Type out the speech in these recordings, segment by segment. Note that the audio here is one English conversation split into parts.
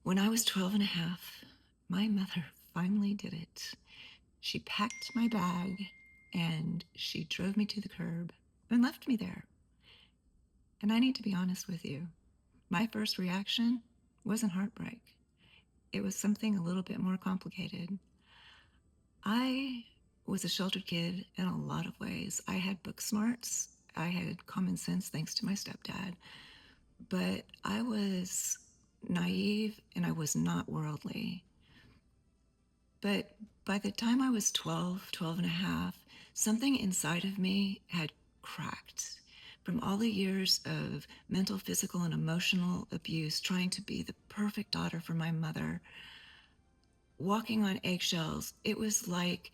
When I was 12 and a half, my mother finally did it. She packed my bag and she drove me to the curb and left me there. And I need to be honest with you. My first reaction wasn't heartbreak. It was something a little bit more complicated. I was a sheltered kid in a lot of ways. I had book smarts. I had common sense thanks to my stepdad. But I was naive and I was not worldly. But by the time I was 12 and a half, something inside of me had cracked. From all the years of mental, physical, and emotional abuse, trying to be the perfect daughter for my mother, walking on eggshells, it was like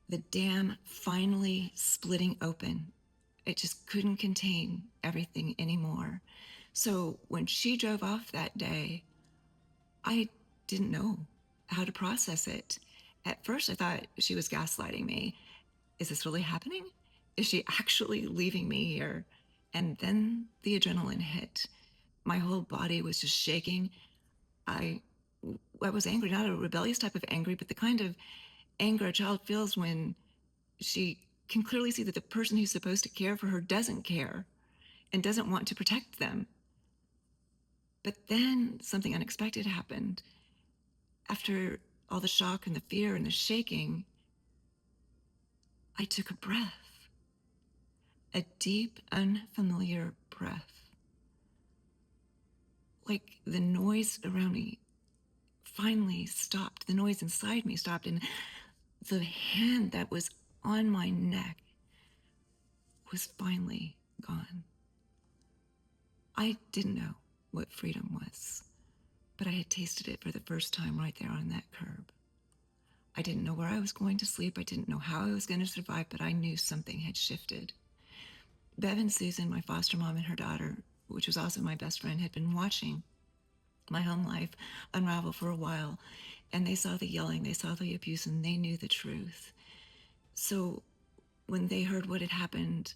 the dam finally splitting open. It just couldn't contain everything anymore. So when she drove off that day, I didn't know how to process it. At first, I thought she was gaslighting me. Is this really happening? Is she actually leaving me here? And then the adrenaline hit. My whole body was just shaking. I, I was angry, not a rebellious type of angry, but the kind of anger a child feels when she can clearly see that the person who's supposed to care for her doesn't care and doesn't want to protect them. But then something unexpected happened. After all the shock and the fear and the shaking, I took a breath, a deep, unfamiliar breath. Like the noise around me finally stopped. The noise inside me stopped, and the hand that was on my neck was finally gone. I didn't know what freedom was, but I had tasted it for the first time right there on that curb. I didn't know where I was going to sleep. I didn't know how I was going to survive, but I knew something had shifted. Bev and Susan, my foster mom and her daughter, which was also my best friend, had been watching my home life unravel for a while, and they saw the yelling, they saw the abuse, and they knew the truth. So when they heard what had happened,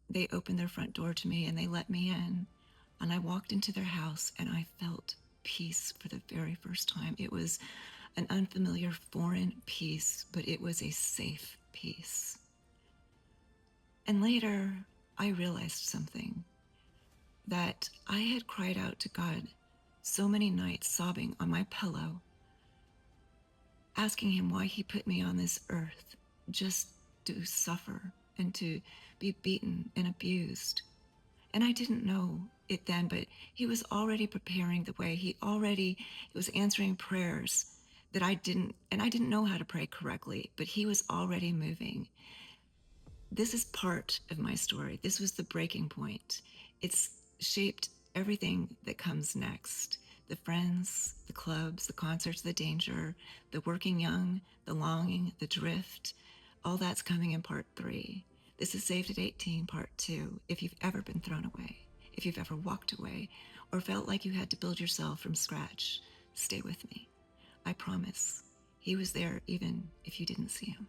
they opened their front door to me and they let me in. And I walked into their house and I felt peace for the very first time. It was an unfamiliar foreign peace, but it was a safe peace. And later, I realized something, that I had cried out to God so many nights, sobbing on my pillow, asking him why he put me on this earth just to suffer and to be beaten and abused. And I didn't know it then, but he was already preparing the way. He was answering prayers that I didn't know how to pray correctly, but he was already moving. This is part of my story. This was the breaking point. It's shaped everything that comes next. The friends, the clubs, the concerts, the danger, the working young, the longing, the drift, all that's coming in part 3. This is Saved at 18, part 2. If you've ever been thrown away, if you've ever walked away, or felt like you had to build yourself from scratch, stay with me. I promise, he was there even if you didn't see him.